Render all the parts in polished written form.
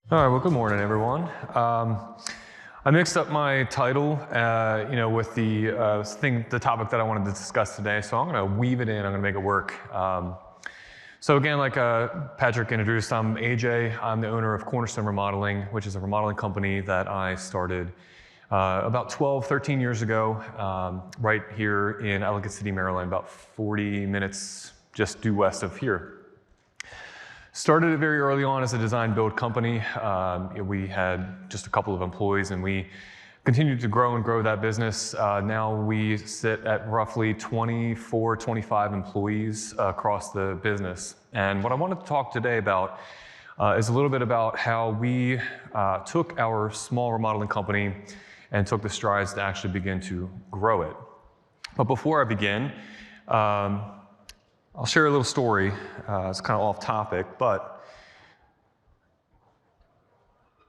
All right, well, good morning, everyone. I mixed up my title, with the topic that I wanted to discuss today, so I'm going to weave it in. I'm going to make it work. So again, like Patrick introduced, I'm AJ. I'm the owner of Cornerstone Remodeling, which is a remodeling company that I started about 12, 13 years ago, right here in Ellicott City, Maryland, about 40 minutes just due west of here. Started it very early on as a design build company. We had just a couple of employees and we continued to grow and grow that business. Now we sit at roughly 24, 25 employees across the business. And what I wanted to talk today about is a little bit about how we took our small remodeling company and took the strides to actually begin to grow it. But before I begin, I'll share a little story. It's kind of off topic, but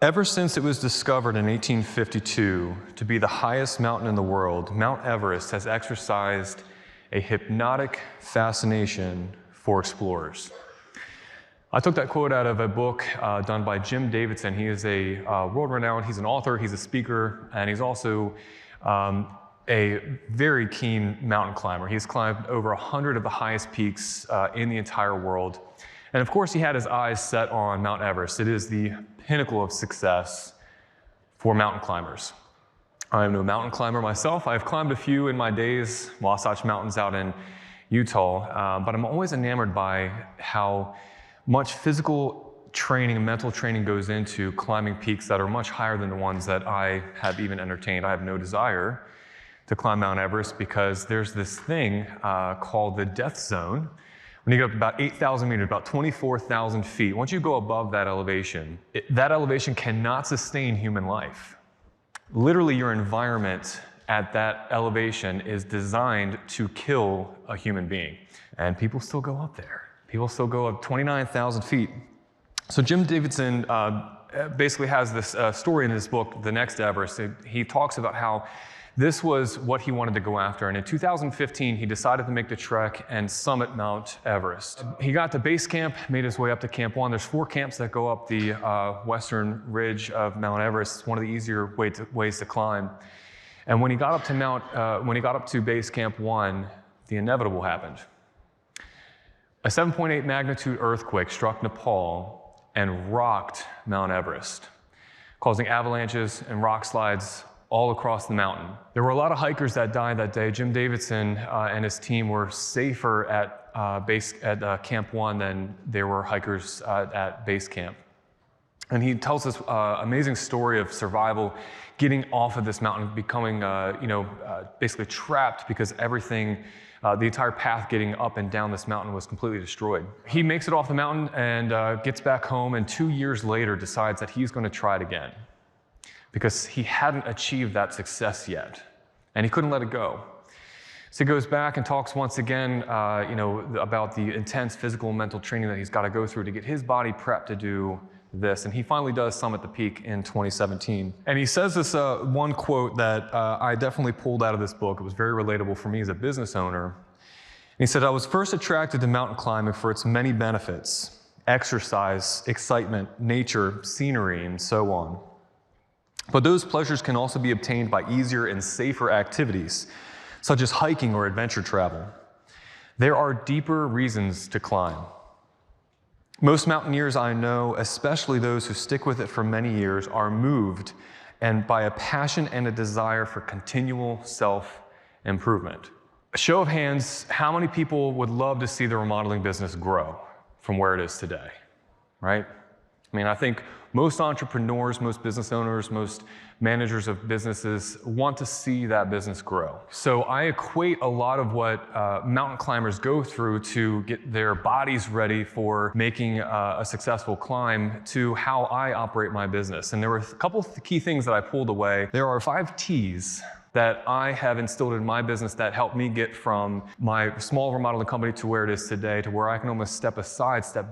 ever since it was discovered in 1852 to be the highest mountain in the world, Mount Everest has exercised a hypnotic fascination for explorers. I took that quote out of a book done by Jim Davidson. He is a world-renowned, he's an author, he's a speaker, and he's also a very keen mountain climber. He's climbed over 100 of the highest peaks in the entire world. And of course, he had his eyes set on Mount Everest. It is the pinnacle of success for mountain climbers. I am no mountain climber myself. I've climbed a few in my days, Wasatch Mountains out in Utah, but I'm always enamored by how much physical training and mental training goes into climbing peaks that are much higher than the ones that I have even entertained. I have no desire to climb Mount Everest because there's this thing called the death zone. When you get up to about 8,000 meters, about 24,000 feet, once you go above that elevation, that elevation cannot sustain human life. Literally, your environment at that elevation is designed to kill a human being. And people still go up there. People still go up 29,000 feet. So Jim Davidson basically has this story in his book, The Next Everest. He talks about how this was what he wanted to go after. And in 2015, he decided to make the trek and summit Mount Everest. He got to base camp, made his way up to Camp 1. There's 4 camps that go up the western ridge of Mount Everest. It's one of the easier ways to climb. And when he got up to base Camp 1, the inevitable happened. A 7.8 magnitude earthquake struck Nepal and rocked Mount Everest, causing avalanches and rock slides all across the mountain. There were a lot of hikers that died that day. Jim Davidson and his team were safer at Camp 1 than there were hikers at base camp. And he tells this amazing story of survival, getting off of this mountain, becoming basically trapped because everything, the entire path getting up and down this mountain was completely destroyed. He makes it off the mountain and gets back home, and 2 years later decides that he's going to try it again, because he hadn't achieved that success yet, and he couldn't let it go. So he goes back and talks once again, about the intense physical and mental training that he's got to go through to get his body prepped to do this, and he finally does summit the peak in 2017. And he says this one quote that I definitely pulled out of this book. It was very relatable for me as a business owner. And he said, "I was first attracted to mountain climbing for its many benefits: exercise, excitement, nature, scenery, and so on. But those pleasures can also be obtained by easier and safer activities, such as hiking or adventure travel. There are deeper reasons to climb. Most mountaineers I know, especially those who stick with it for many years, are moved and by a passion and a desire for continual self-improvement." A show of hands, how many people would love to see the remodeling business grow from where it is today, right? I mean, I think most entrepreneurs, most business owners, most managers of businesses want to see that business grow. So I equate a lot of what mountain climbers go through to get their bodies ready for making a successful climb to how I operate my business. And there were a couple of key things that I pulled away. There are 5 T's that I have instilled in my business that helped me get from my small remodeling company to where it is today, to where I can almost step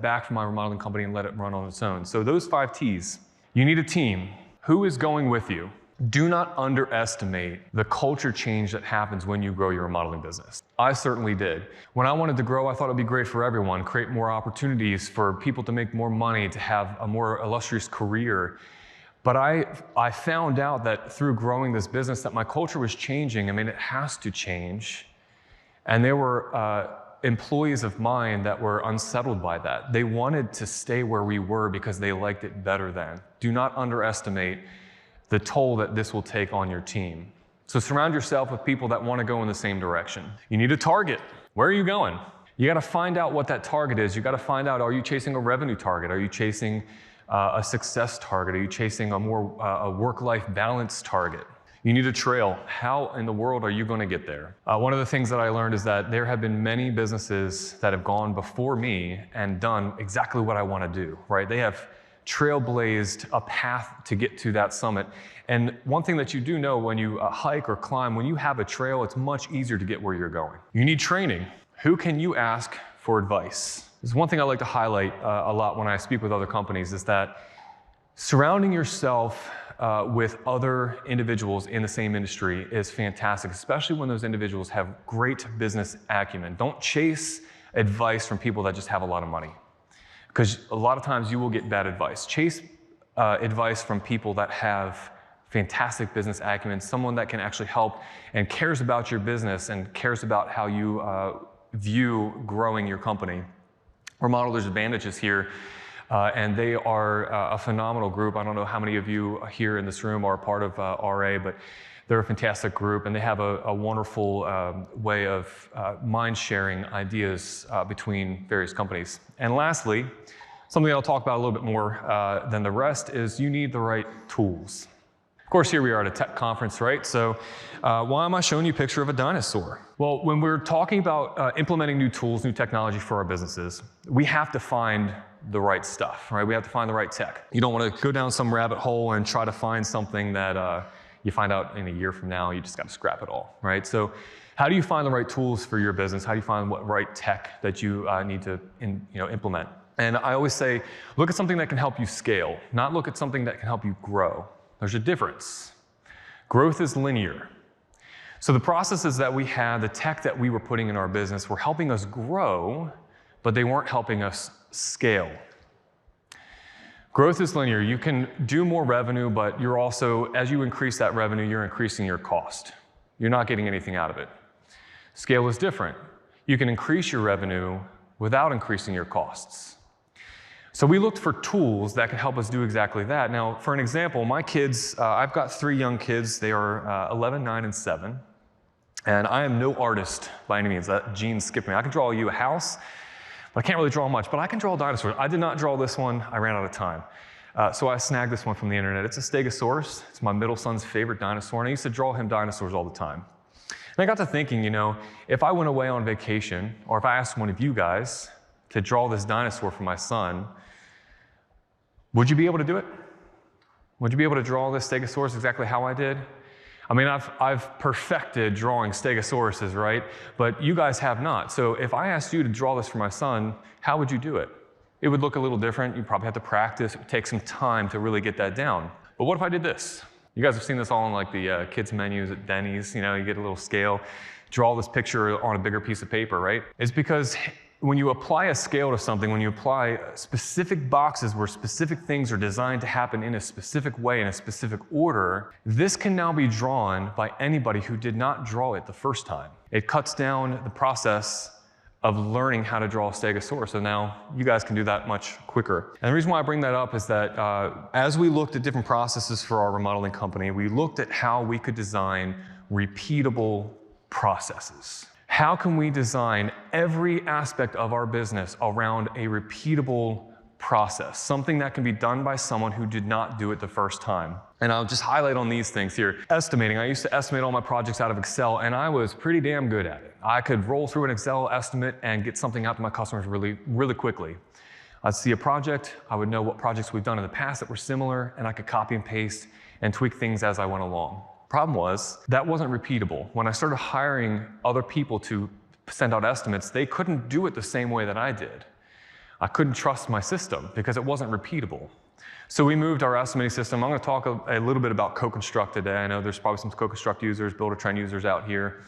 back from my remodeling company and let it run on its own. So those 5 T's: you need a team. Who is going with you? Do not underestimate the culture change that happens when you grow your remodeling business. I certainly did. When I wanted to grow, I thought it'd be great for everyone, create more opportunities for people to make more money, to have a more illustrious career. But I found out that through growing this business that my culture was changing. I mean, it has to change. And there were employees of mine that were unsettled by that. They wanted to stay where we were because they liked it better then. Do not underestimate the toll that this will take on your team. So surround yourself with people that want to go in the same direction. You need a target. Where are you going? You got to find out what that target is. You got to find out, are you chasing a revenue target? Are you chasing a success target? Are you chasing a more work-life balance target? You need a trail. How in the world are you going to get there? One of the things that I learned is that there have been many businesses that have gone before me and done exactly what I want to do, right? They have trailblazed a path to get to that summit. And one thing that you do know when you hike or climb, when you have a trail, it's much easier to get where you're going. You need training. Who can you ask for advice? There's one thing I like to highlight a lot when I speak with other companies is that surrounding yourself with other individuals in the same industry is fantastic, especially when those individuals have great business acumen. Don't chase advice from people that just have a lot of money, because a lot of times you will get bad advice. Chase advice from people that have fantastic business acumen, someone that can actually help and cares about your business and cares about how you view growing your company. Remodeler's Advantage is here, and they are a phenomenal group. I don't know how many of you here in this room are part of RA, but they're a fantastic group, and they have a wonderful way of mind sharing ideas between various companies. And lastly, something I'll talk about a little bit more than the rest is you need the right tools. Of course, here we are at a tech conference, right? So why am I showing you a picture of a dinosaur? Well, when we're talking about implementing new tools, new technology for our businesses, we have to find the right stuff, right? We have to find the right tech. You don't want to go down some rabbit hole and try to find something that you find out in a year from now, you just got to scrap it all, right? So how do you find the right tools for your business? How do you find what right tech that you need to implement? And I always say, look at something that can help you scale, not look at something that can help you grow. There's a difference. Growth is linear. So the processes that we had, the tech that we were putting in our business were helping us grow, but they weren't helping us scale. Growth is linear. You can do more revenue, but you're also, as you increase that revenue, you're increasing your cost. You're not getting anything out of it. Scale is different. You can increase your revenue without increasing your costs. So we looked for tools that could help us do exactly that. Now, for an example, my kids, I've got 3 young kids. They are 11, 9, and 7. And I am no artist by any means. That gene skipped me. I can draw you a house, but I can't really draw much. But I can draw dinosaurs. I did not draw this one. I ran out of time. So I snagged this one from the internet. It's a Stegosaurus. It's my middle son's favorite dinosaur. And I used to draw him dinosaurs all the time. And I got to thinking, if I went away on vacation, or if I asked one of you guys to draw this dinosaur for my son, would you be able to do it? Would you be able to draw this Stegosaurus exactly how I did? I mean, I've perfected drawing Stegosauruses, right? But you guys have not. So if I asked you to draw this for my son, how would you do it? It would look a little different. You'd probably have to practice. It would take some time to really get that down. But what if I did this? You guys have seen this all on like the kids' menus at Denny's. You get a little scale, draw this picture on a bigger piece of paper, right? It's because when you apply a scale to something, when you apply specific boxes where specific things are designed to happen in a specific way, in a specific order, this can now be drawn by anybody who did not draw it the first time. It cuts down the process of learning how to draw a Stegosaurus. So now you guys can do that much quicker. And the reason why I bring that up is that as we looked at different processes for our remodeling company, we looked at how we could design repeatable processes. How can we design every aspect of our business around a repeatable process, something that can be done by someone who did not do it the first time? And I'll just highlight on these things here. Estimating. I used to estimate all my projects out of Excel, and I was pretty damn good at it. I could roll through an Excel estimate and get something out to my customers really, really quickly. I'd see a project, I would know what projects we've done in the past that were similar, and I could copy and paste and tweak things as I went along. Problem was, that wasn't repeatable. When I started hiring other people to send out estimates, they couldn't do it the same way that I did. I couldn't trust my system because it wasn't repeatable. So we moved our estimating system. I'm going to talk a little bit about CoConstruct today. I know there's probably some CoConstruct users, Builder-Trend users out here.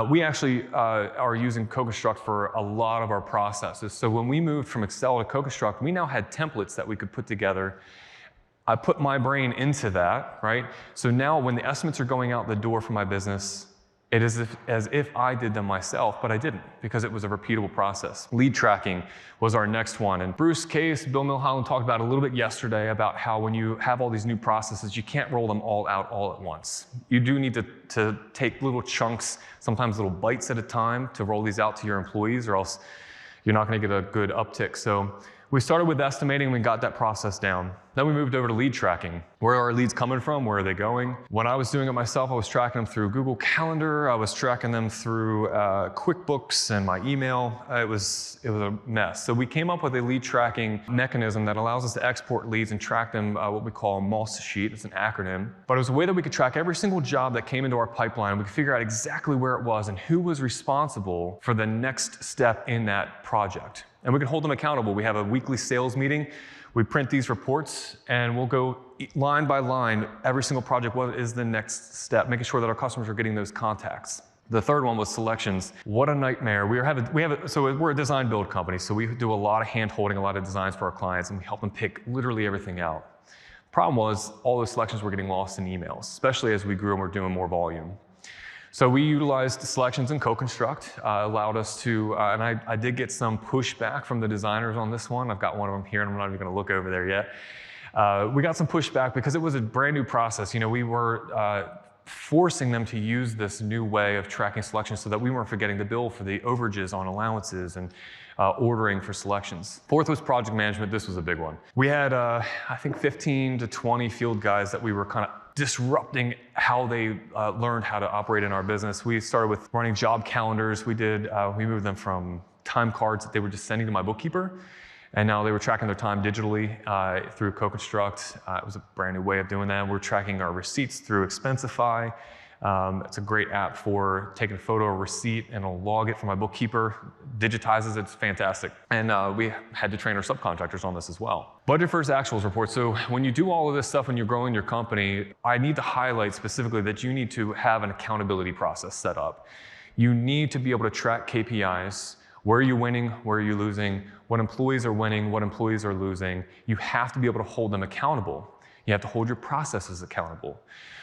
We actually are using CoConstruct for a lot of our processes. So when we moved from Excel to CoConstruct, we now had templates that we could put together. I put my brain into that, right? So now when the estimates are going out the door for my business, it is as if I did them myself, but I didn't because it was a repeatable process. Lead tracking was our next one. And Bruce Case, Bill Milholland talked about it a little bit yesterday about how when you have all these new processes, you can't roll them all out all at once. You do need to take little chunks, sometimes little bites at a time to roll these out to your employees or else you're not going to get a good uptick. So we started with estimating and we got that process down. Then we moved over to lead tracking. Where are our leads coming from? Where are they going? When I was doing it myself, I was tracking them through Google Calendar. I was tracking them through QuickBooks and my email. It was a mess. So we came up with a lead tracking mechanism that allows us to export leads and track them, what we call a MOS sheet. It's an acronym. But it was a way that we could track every single job that came into our pipeline. We could figure out exactly where it was and who was responsible for the next step in that project. And we can hold them accountable. We have a weekly sales meeting. We print these reports and we'll go line by line, every single project, what is the next step, making sure that our customers are getting those contacts. The third one was selections. What a nightmare. So we're a design build company, so we do a lot of hand holding, a lot of designs for our clients, and we help them pick literally everything out. Problem was, all those selections were getting lost in emails, especially as we grew and we're doing more volume. So we utilized selections in CoConstruct, allowed us to, and I did get some pushback from the designers on this one. I've got one of them here, and I'm not even going to look over there yet. We got some pushback because it was a brand new process. You know, we were forcing them to use this new way of tracking selections so that we weren't forgetting to bill for the overages on allowances and ordering for selections. Fourth was project management. This was a big one. We had, I think, 15 to 20 field guys that we were kind of disrupting how they learned how to operate in our business. We started with running job calendars. We moved them from time cards that they were just sending to my bookkeeper, and now they were tracking their time digitally through CoConstruct. It was a brand new way of doing that. We're tracking our receipts through Expensify. It's a great app for taking a photo of a receipt and it'll log it for my bookkeeper, digitizes it, it's fantastic. And we had to train our subcontractors on this as well. Budget first actuals report. So when you do all of this stuff when you're growing your company, I need to highlight specifically that you need to have an accountability process set up. You need to be able to track KPIs. Where are you winning? Where are you losing? What employees are winning? What employees are losing? You have to be able to hold them accountable. You have to hold your processes accountable.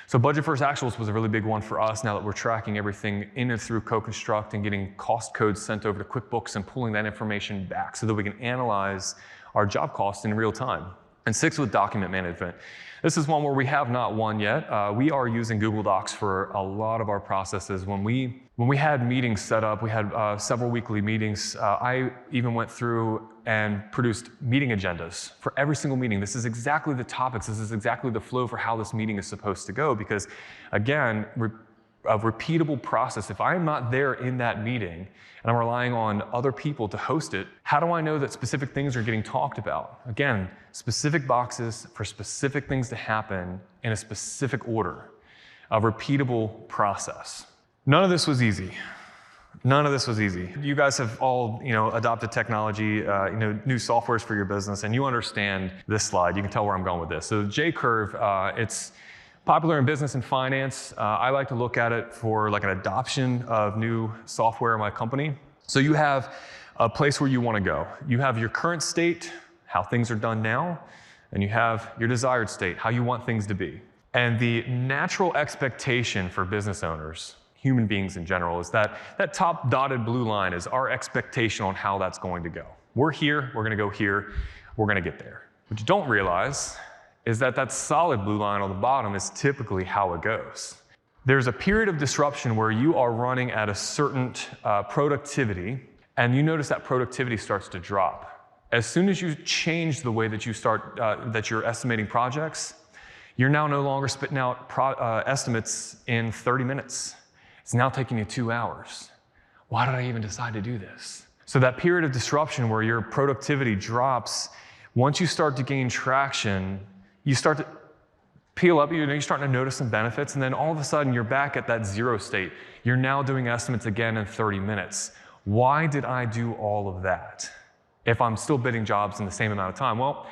So budget first actuals was a really big one for us now that we're tracking everything in and through CoConstruct and getting cost codes sent over to QuickBooks and pulling that information back so that we can analyze our job costs in real time. And 6 with document management. This is one where we have not won yet. We are using Google Docs for a lot of our processes. When we had meetings set up, we had several weekly meetings. I even went through and produced meeting agendas for every single meeting. This is exactly the topics. This is exactly the flow for how this meeting is supposed to go. Because again, a repeatable process. If I am not there in that meeting and I'm relying on other people to host it, how do I know that specific things are getting talked about? Again, specific boxes for specific things to happen in a specific order. A repeatable process. None of this was easy. None of this was easy. You guys have all, adopted technology, new softwares for your business, and you understand this slide. You can tell where I'm going with this. So the J-curve, it's popular in business and finance. I like to look at it for like an adoption of new software in my company. So you have a place where you want to go. You have your current state, how things are done now, and you have your desired state, how you want things to be. And the natural expectation for business owners, human beings in general, is that top dotted blue line is our expectation on how that's going to go. We're here, we're going to go here, we're going to get there. What you don't realize is that solid blue line on the bottom is typically how it goes. There's a period of disruption where you are running at a certain productivity, and you notice that productivity starts to drop. As soon as you change the way that you start, that you're estimating projects, you're now no longer spitting out estimates in 30 minutes. It's now taking you 2 hours. Why did I even decide to do this? So that period of disruption where your productivity drops, once you start to gain traction, you start to peel up, you're starting to notice some benefits, and then all of a sudden you're back at that zero state. You're now doing estimates again in 30 minutes. Why did I do all of that if I'm still bidding jobs in the same amount of time? Well,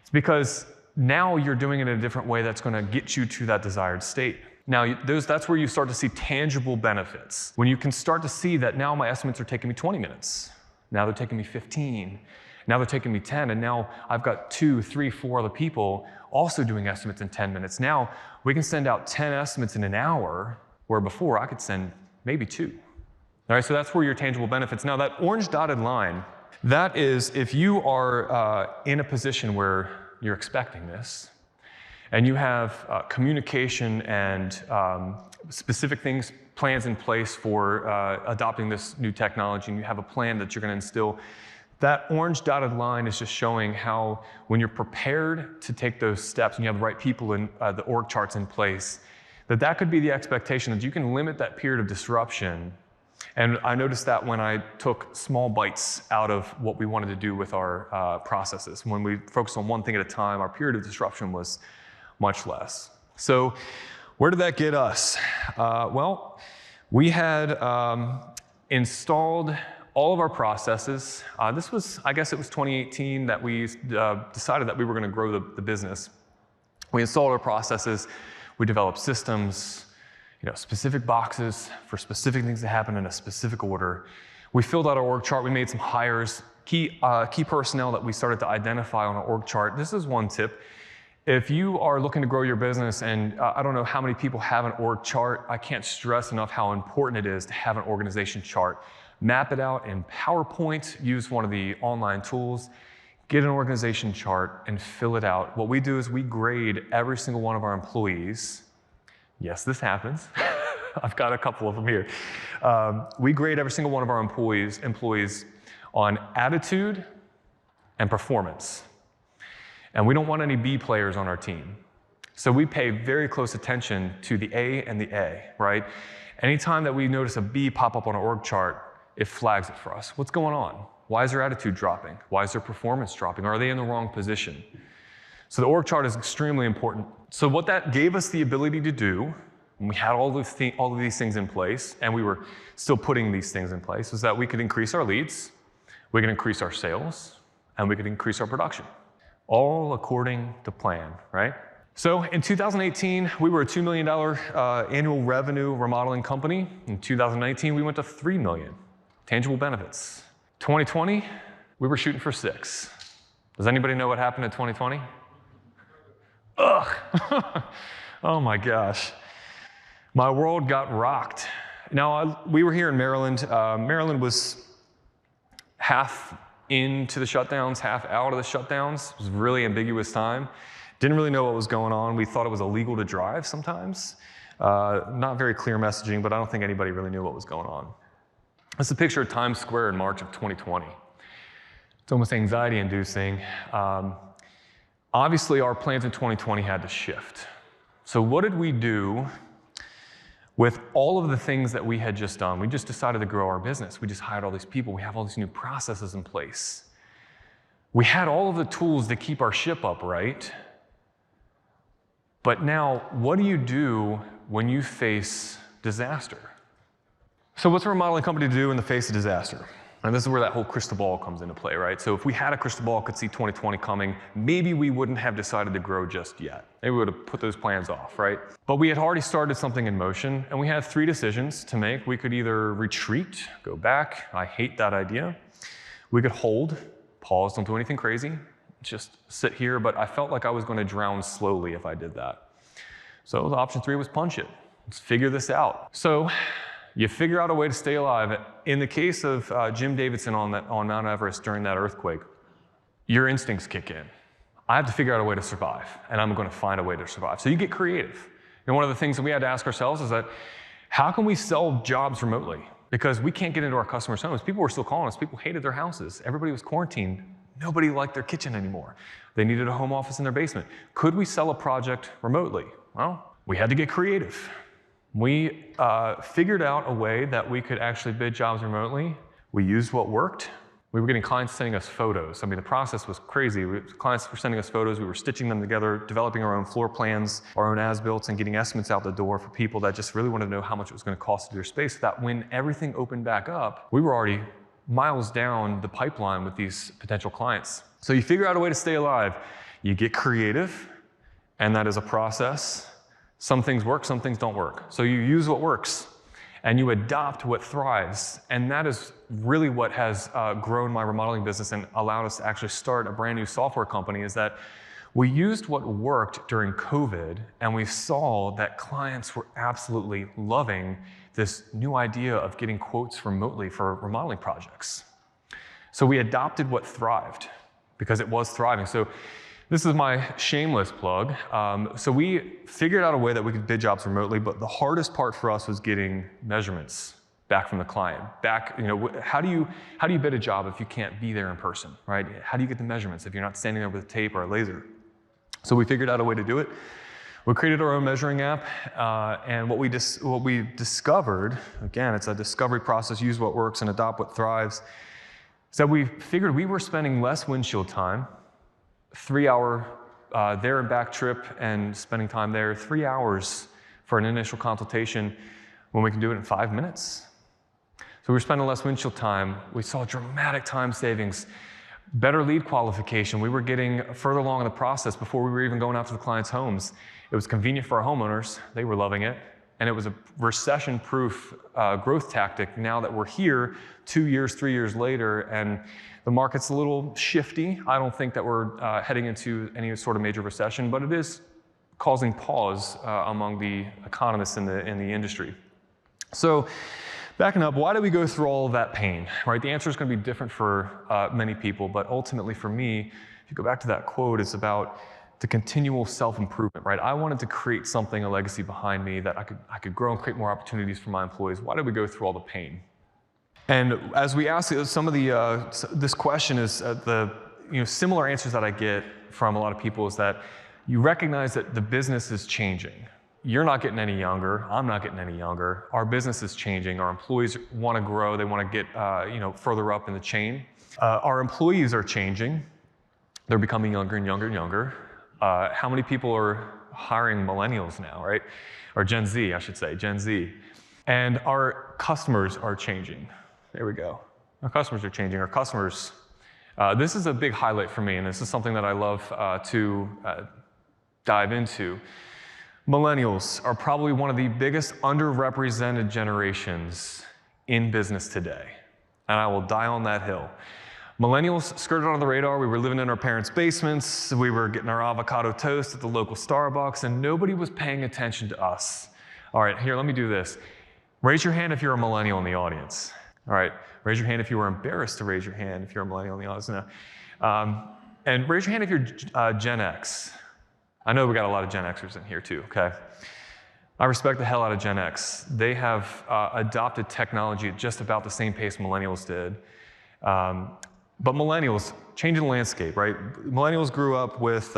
it's because now you're doing it in a different way that's going to get you to that desired state. Now, that's where you start to see tangible benefits. When you can start to see that now my estimates are taking me 20 minutes. Now they're taking me 15. Now they're taking me 10. And now I've got 2, 3, 4 other people also doing estimates in 10 minutes. Now we can send out 10 estimates in an hour, where before I could send maybe 2. All right, so that's where your tangible benefits. Now that orange dotted line, that is if you are in a position where you're expecting this, and you have communication and specific things, plans in place for adopting this new technology, and you have a plan that you're going to instill, that orange dotted line is just showing how when you're prepared to take those steps and you have the right people in the org charts in place, that could be the expectation that you can limit that period of disruption. And I noticed that when I took small bites out of what we wanted to do with our processes. When we focused on one thing at a time, our period of disruption was much less. So where did that get us? Well, we had installed all of our processes. This was, I guess it was 2018 that we decided that we were going to grow the business. We installed our processes. We developed systems, specific boxes for specific things to happen in a specific order. We filled out our org chart. We made some hires, key personnel that we started to identify on our org chart. This is one tip. If you are looking to grow your business, and I don't know how many people have an org chart, I can't stress enough how important it is to have an organization chart. Map it out in PowerPoint, use one of the online tools, get an organization chart, and fill it out. What we do is we grade every single one of our employees. Yes, this happens. I've got a couple of them here. We grade every single one of our employees on attitude and performance. And we don't want any B players on our team. So we pay very close attention to the A and the A, right? Anytime that we notice a B pop up on our org chart, it flags it for us. What's going on? Why is their attitude dropping? Why is their performance dropping? Are they in the wrong position? So the org chart is extremely important. So what that gave us the ability to do, when we had all of these things in place, and we were still putting these things in place, was that we could increase our leads, we could increase our sales, and we could increase our production. All according to plan, right? So in 2018, we were a $2 million annual revenue remodeling company. In 2019, we went to $3 million. Tangible benefits. 2020, we were shooting for 6. Does anybody know what happened in 2020? Ugh. Oh my gosh. My world got rocked. Now, we were here in Maryland. Maryland was half into the shutdowns, half out of the shutdowns. It was a really ambiguous time. Didn't really know what was going on. We thought it was illegal to drive sometimes. Not very clear messaging, but I don't think anybody really knew what was going on. This is a picture of Times Square in March of 2020. It's almost anxiety-inducing. Obviously, our plans in 2020 had to shift. So what did we do with all of the things that we had just done? We just decided to grow our business. We just hired all these people. We have all these new processes in place. We had all of the tools to keep our ship upright. But now, what do you do when you face disaster? So what's a remodeling company to do in the face of disaster? And this is where that whole crystal ball comes into play, right? So if we had a crystal ball, could see 2020 coming, maybe we wouldn't have decided to grow just yet. Maybe we would have put those plans off, right? But we had already started something in motion, and we had 3 decisions to make. We could either retreat, go back. I hate that idea. We could hold, pause, don't do anything crazy, just sit here, but I felt like I was going to drown slowly if I did that. So the option 3 was punch it. Let's figure this out. So you figure out a way to stay alive. In the case of Jim Davidson on Mount Everest during that earthquake, your instincts kick in. I have to figure out a way to survive, and I'm going to find a way to survive. So you get creative. And one of the things that we had to ask ourselves is that, how can we sell jobs remotely? Because we can't get into our customers' homes. People were still calling us. People hated their houses. Everybody was quarantined. Nobody liked their kitchen anymore. They needed a home office in their basement. Could we sell a project remotely? Well, we had to get creative. We figured out a way that we could actually bid jobs remotely. We used what worked. We were getting clients sending us photos. I mean, the process was crazy. Clients were sending us photos. We were stitching them together, developing our own floor plans, our own as-built, and getting estimates out the door for people that just really wanted to know how much it was going to cost to do their space, so that when everything opened back up, we were already miles down the pipeline with these potential clients. So you figure out a way to stay alive. You get creative, and that is a process. Some things work, some things don't work. So you use what works, and you adopt what thrives. And that is really what has grown my remodeling business and allowed us to actually start a brand new software company, is that we used what worked during COVID, and we saw that clients were absolutely loving this new idea of getting quotes remotely for remodeling projects. So we adopted what thrived, because it was thriving. So this is my shameless plug. So we figured out a way that we could bid jobs remotely, but the hardest part for us was getting measurements back from the client. How do you bid a job if you can't be there in person, right? How do you get the measurements if you're not standing there with a tape or a laser? So we figured out a way to do it. We created our own measuring app, and what we discovered, again, it's a discovery process, use what works and adopt what thrives, so we figured we were spending less windshield time, 3-hour there and back trip and spending time there, 3 hours for an initial consultation when we can do it in 5 minutes. So we were spending less windshield time. We saw dramatic time savings, better lead qualification. We were getting further along in the process before we were even going out to the clients' homes. It was convenient for our homeowners. They were loving it. And it was a recession-proof growth tactic now that we're here 2 years, 3 years later, and the market's a little shifty. I don't think that we're heading into any sort of major recession, but it is causing pause among the economists in the industry. So backing up, why do we go through all of that pain, right? The answer is going to be different for many people, but ultimately for me, if you go back to that quote, it's about the continual self-improvement, right? I wanted to create something, a legacy behind me that I could grow and create more opportunities for my employees. Why did we go through all the pain? And as we ask some of this question is similar answers that I get from a lot of people is that you recognize that the business is changing. You're not getting any younger. I'm not getting any younger. Our business is changing. Our employees want to grow. They want to get further up in the chain. Our employees are changing. They're becoming younger and younger and younger. How many people are hiring millennials now, right? Or Gen Z, I should say, Gen Z. And our customers are changing. There we go. Our customers are changing. Our customers, this is a big highlight for me, and this is something that I love to dive into. Millennials are probably one of the biggest underrepresented generations in business today, and I will die on that hill. Millennials skirted under the radar. We were living in our parents' basements. We were getting our avocado toast at the local Starbucks, and nobody was paying attention to us. All right, here, let me do this. Raise your hand if you're a millennial in the audience. All right, raise your hand if you were embarrassed to raise your hand if you're a millennial in the audience. No. And raise your hand if you're Gen X. I know we got a lot of Gen Xers in here too, okay? I respect the hell out of Gen X. They have adopted technology at just about the same pace millennials did. But millennials, changing the landscape, right? Millennials grew up with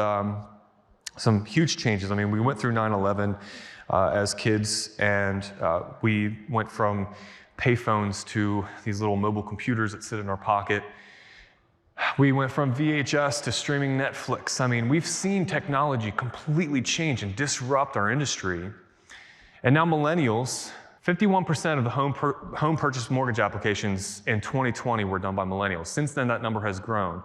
some huge changes. I mean, we went through 9/11 as kids, and we went from payphones to these little mobile computers that sit in our pocket. We went from VHS to streaming Netflix. I mean, we've seen technology completely change and disrupt our industry. And now millennials, 51% of the home purchase mortgage applications in 2020 were done by millennials. Since then, that number has grown.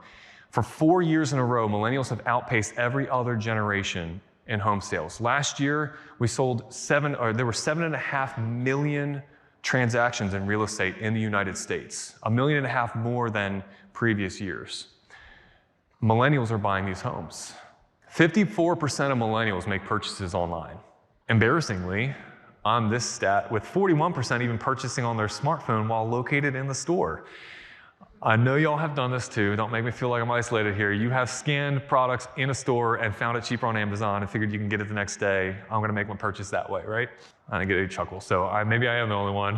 For 4 years in a row, millennials have outpaced every other generation in home sales. Last year, we sold there were 7.5 million transactions in real estate in the United States, 1.5 million more than previous years. Millennials are buying these homes. 54% of millennials make purchases online. Embarrassingly, on this stat, with 41% even purchasing on their smartphone while located in the store. I know y'all have done this too. Don't make me feel like I'm isolated here. You have scanned products in a store and found it cheaper on Amazon and figured you can get it the next day. I'm gonna make my purchase that way, right? I didn't get a chuckle, so maybe I am the only one.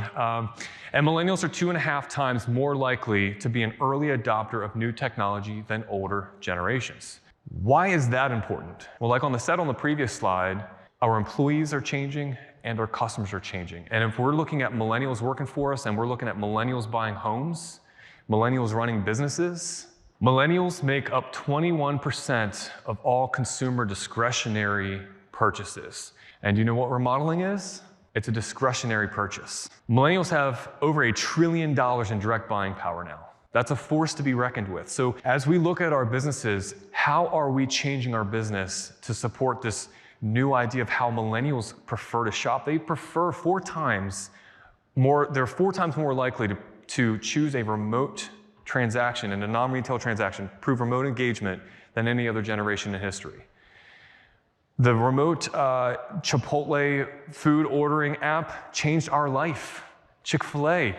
And millennials are 2.5 times more likely to be an early adopter of new technology than older generations. Why is that important? Well, like on the previous slide, our employees are changing and our customers are changing. And if we're looking at millennials working for us and we're looking at millennials buying homes, millennials running businesses, millennials make up 21% of all consumer discretionary purchases. And you know what remodeling is? It's a discretionary purchase. Millennials have over $1 trillion in direct buying power now. That's a force to be reckoned with. So as we look at our businesses, how are we changing our business to support this new idea of how millennials prefer to shop? They prefer they're 4 times more likely to choose a remote transaction and a non-retail transaction, prove remote engagement than any other generation in history. The remote Chipotle food ordering app changed our life. Chick-fil-A,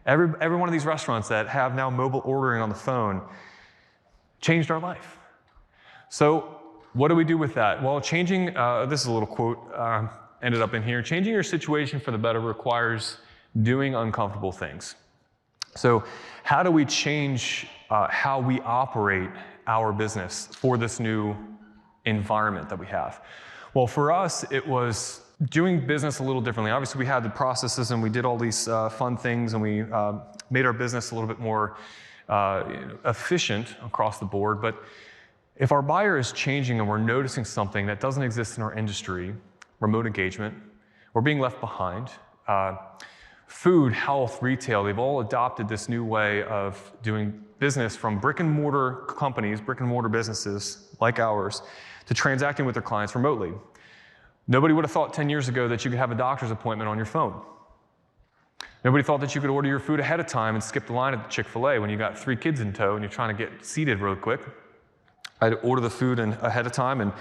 every one of these restaurants that have now mobile ordering on the phone changed our life. So what do we do with that? Well, changing, this is a little quote ended up in here, changing your situation for the better requires doing uncomfortable things. So how do we change how we operate our business for this new environment that we have? Well, for us, it was doing business a little differently. Obviously, we had the processes and we did all these fun things and we made our business a little bit more efficient across the board. But if our buyer is changing and we're noticing something that doesn't exist in our industry, remote engagement, we're being left behind. Food, health, retail, they've all adopted this new way of doing business from brick and mortar companies, brick and mortar businesses like ours, to transacting with their clients remotely. Nobody would have thought 10 years ago that you could have a doctor's appointment on your phone. Nobody thought that you could order your food ahead of time and skip the line at Chick-fil-A when you got 3 kids in tow and you're trying to get seated real quick. I'd order the food ahead of time and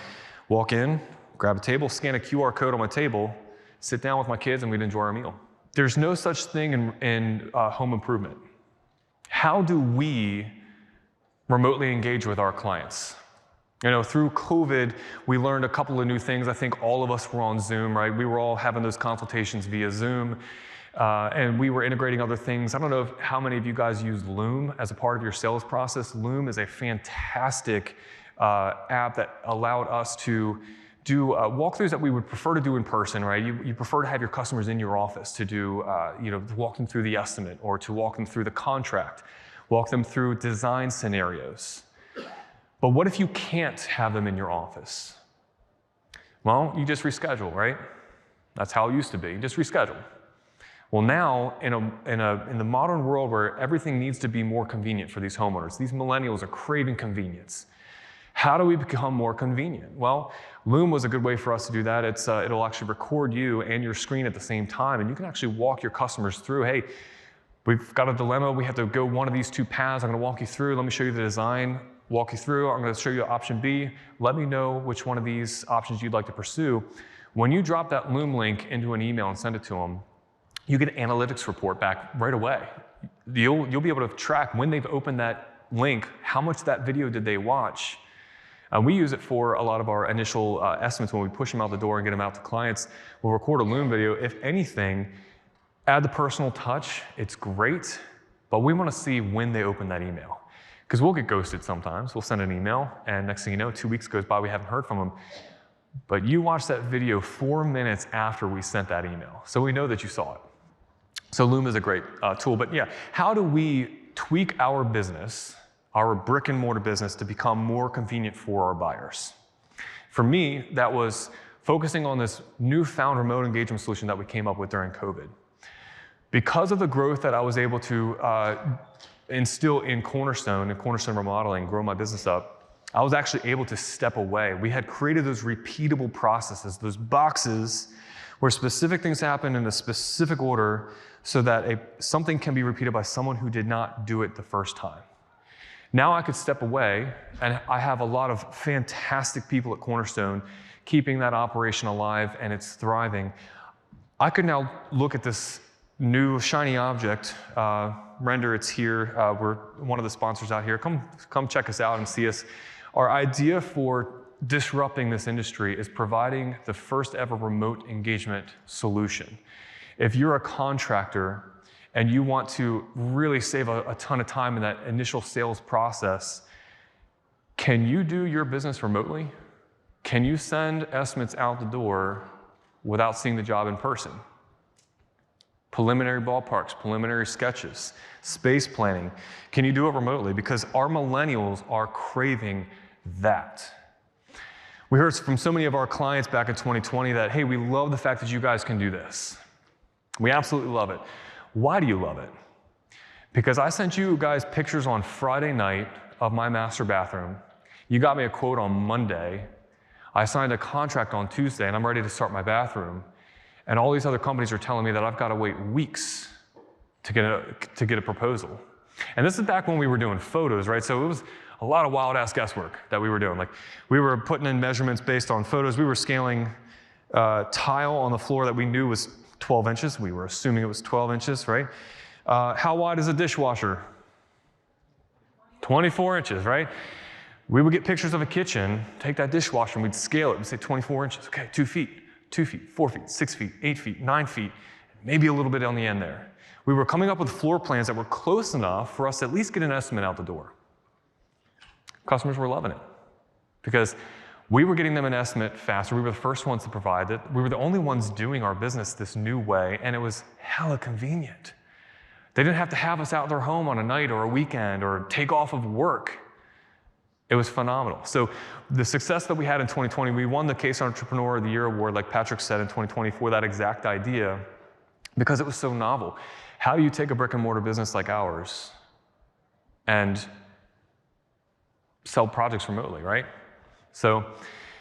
walk in, grab a table, scan a QR code on my table, sit down with my kids, and we'd enjoy our meal. There's no such thing in home improvement. How do we remotely engage with our clients? You know, through COVID, we learned a couple of new things. I think all of us were on Zoom, right? We were all having those consultations via Zoom, and we were integrating other things. I don't know how many of you guys use Loom as a part of your sales process. Loom is a fantastic app that allowed us to do walkthroughs that we would prefer to do in person, right? You prefer to have your customers in your office to do, to walk them through the estimate or to walk them through the contract, walk them through design scenarios. But what if you can't have them in your office? Well, you just reschedule, right? That's how it used to be. You just reschedule. Well, now in the modern world where everything needs to be more convenient for these homeowners, these millennials are craving convenience. How do we become more convenient? Well, Loom was a good way for us to do that. It'll actually record you and your screen at the same time, and you can actually walk your customers through, hey, we've got a dilemma. We have to go one of these 2 paths. I'm going to walk you through. Let me show you the design, walk you through. I'm going to show you option B. Let me know which one of these options you'd like to pursue. When you drop that Loom link into an email and send it to them, you get an analytics report back right away. You'll be able to track when they've opened that link, how much that video did they watch. We use it for a lot of our initial estimates when we push them out the door and get them out to clients. We'll record a Loom video. If anything, add the personal touch. It's great, but we want to see when they open that email. Because we'll get ghosted sometimes. We'll send an email, and next thing you know, 2 weeks goes by, we haven't heard from them. But you watched that video 4 minutes after we sent that email, so we know that you saw it. So Loom is a great tool. But yeah, how do we tweak our business, our brick and mortar business, to become more convenient for our buyers? For me, that was focusing on this newfound remote engagement solution that we came up with during COVID. Because of the growth that I was able to instill in Cornerstone and Cornerstone Remodeling, grow my business up, I was actually able to step away. We had created those repeatable processes, those boxes where specific things happen in a specific order so that something can be repeated by someone who did not do it the first time. Now I could step away, and I have a lot of fantastic people at Cornerstone keeping that operation alive, and it's thriving. I could now look at this new shiny object, Render, it's here. We're one of the sponsors out here. Come check us out and see us. Our idea for disrupting this industry is providing the first ever remote engagement solution. If you're a contractor and you want to really save a ton of time in that initial sales process, can you do your business remotely? Can you send estimates out the door without seeing the job in person? Preliminary ballparks, preliminary sketches, space planning. Can you do it remotely? Because our millennials are craving that. We heard from so many of our clients back in 2020 that, hey, we love the fact that you guys can do this. We absolutely love it. Why do you love it? Because I sent you guys pictures on Friday night of my master bathroom. You got me a quote on Monday. I signed a contract on Tuesday, and I'm ready to start my bathroom. And all these other companies are telling me that I've got to wait weeks to get a proposal. And this is back when we were doing photos, right? So it was a lot of wild-ass guesswork that we were doing. Like, we were putting in measurements based on photos. We were scaling tile on the floor that we knew was 12 inches. We were assuming it was 12 inches, right? How wide is a dishwasher? 24 inches, right? We would get pictures of a kitchen, take that dishwasher, and we'd scale it. We'd say 24 inches. Okay, 2 feet, 2 feet, 4 feet, 6 feet, 8 feet, 9 feet, maybe a little bit on the end there. We were coming up with floor plans that were close enough for us to at least get an estimate out the door. Customers were loving it because we were getting them an estimate faster. We were the first ones to provide it. We were the only ones doing our business this new way, and it was hella convenient. They didn't have to have us out of their home on a night or a weekend or take off of work. It was phenomenal. So the success that we had in 2020, we won the Case Entrepreneur of the Year award, like Patrick said, in 2020 for that exact idea because it was so novel. How do you take a brick and mortar business like ours and sell projects remotely, right? So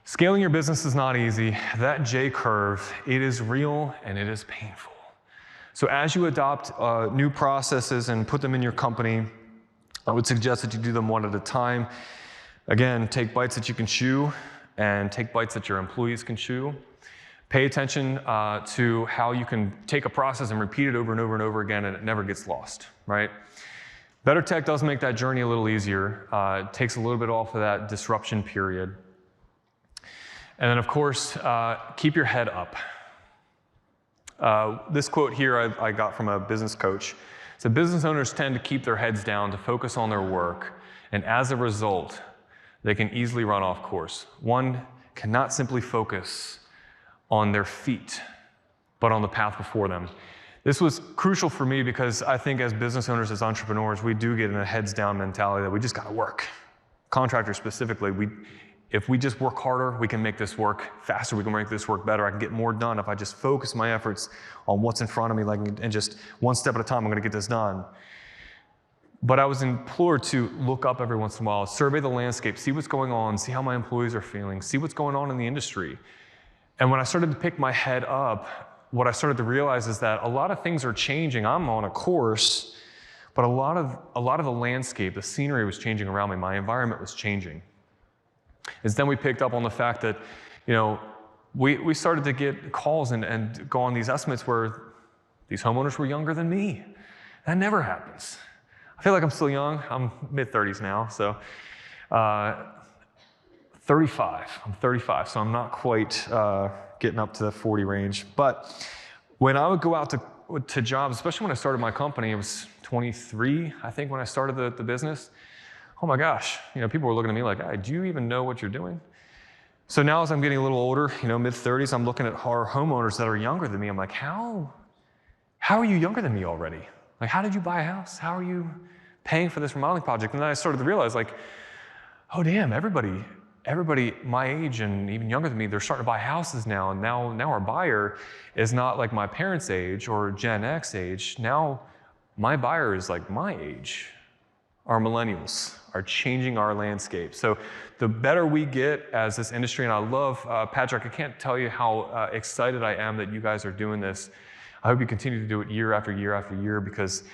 scaling your business is not easy. That J curve, it is real and it is painful. So as you adopt new processes and put them in your company, I would suggest that you do them one at a time. Again, take bites that you can chew and take bites that your employees can chew. Pay attention to how you can take a process and repeat it over and over and over again and it never gets lost, right? Better tech does make that journey a little easier. It takes a little bit off of that disruption period. And then of course, keep your head up. This quote here I got from a business coach. It said, business owners tend to keep their heads down to focus on their work, and as a result, they can easily run off course. One cannot simply focus on their feet, but on the path before them. This was crucial for me because I think as business owners, as entrepreneurs, we do get in a heads down mentality that we just gotta work. Contractors specifically, if we just work harder, we can make this work faster, we can make this work better. I can get more done if I just focus my efforts on what's in front of me, and just one step at a time, I'm gonna get this done. But I was implored to look up every once in a while, survey the landscape, see what's going on, see how my employees are feeling, see what's going on in the industry. And when I started to pick my head up, what I started to realize is that a lot of things are changing. I'm on a course, but a lot of the landscape, the scenery was changing around me. My environment was changing. And then we picked up on the fact that, we started to get calls and go on these estimates where these homeowners were younger than me. That never happens. I feel like I'm still young. I'm mid-30s now, so 35. I'm 35, so I'm not quite getting up to the 40 range. But when I would go out to jobs, especially when I started my company, it was 23, I think, when I started the business. Oh my gosh, people were looking at me like, hey, do you even know what you're doing? So now as I'm getting a little older, mid-30s, I'm looking at our homeowners that are younger than me. I'm like, how are you younger than me already? Like, how did you buy a house? How are you paying for this remodeling project? And then I started to realize, like, oh damn, everybody my age and even younger than me, they're starting to buy houses now. And now our buyer is not like my parents' age or Gen X age. Now my buyer is like my age. Our millennials are changing our landscape. So the better we get as this industry, and I love, Patrick, I can't tell you how excited I am that you guys are doing this. I hope you continue to do it year after year after year, because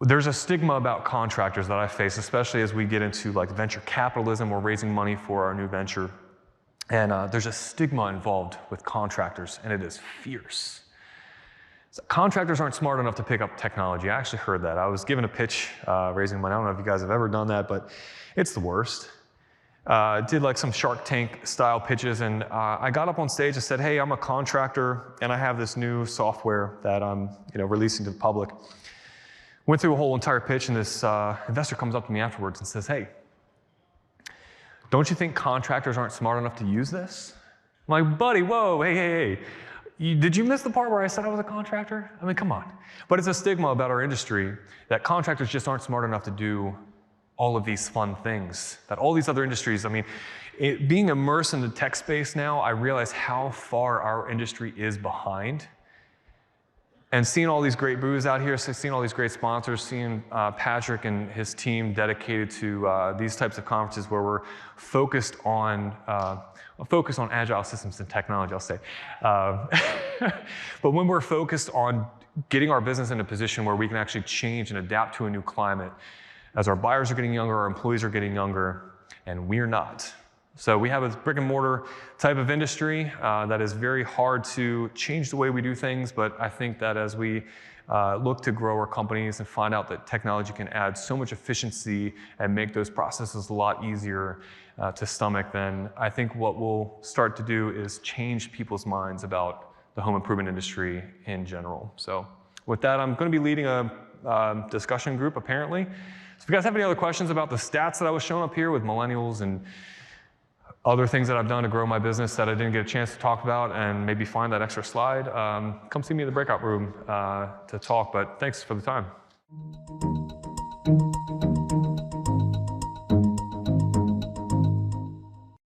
there's a stigma about contractors that I face, especially as we get into like venture capitalism. We're raising money for our new venture. And there's a stigma involved with contractors, and it is fierce. So contractors aren't smart enough to pick up technology. I actually heard that. I was given a pitch raising money. I don't know if you guys have ever done that, but it's the worst. Did like some Shark Tank style pitches, and I got up on stage and said, hey, I'm a contractor and I have this new software that I'm releasing to the public. Went through a whole entire pitch, and this investor comes up to me afterwards and says, hey, don't you think contractors aren't smart enough to use this? I'm like, buddy, whoa, hey. Did you miss the part where I said I was a contractor? I mean, come on. But it's a stigma about our industry that contractors just aren't smart enough to do all of these fun things that all these other industries, being immersed in the tech space now, I realize how far our industry is behind. And seeing all these great booths out here, seeing all these great sponsors, seeing Patrick and his team dedicated to these types of conferences where we're focused on agile systems and technology, I'll say. But when we're focused on getting our business in a position where we can actually change and adapt to a new climate, as our buyers are getting younger, our employees are getting younger, and we're not. So we have a brick and mortar type of industry that is very hard to change the way we do things, but I think that as we look to grow our companies and find out that technology can add so much efficiency and make those processes a lot easier to stomach, then I think what we'll start to do is change people's minds about the home improvement industry in general. So with that, I'm going to be leading a discussion group apparently. So if you guys have any other questions about the stats that I was showing up here with millennials and other things that I've done to grow my business that I didn't get a chance to talk about, and maybe find that extra slide, come see me in the breakout room to talk, but thanks for the time.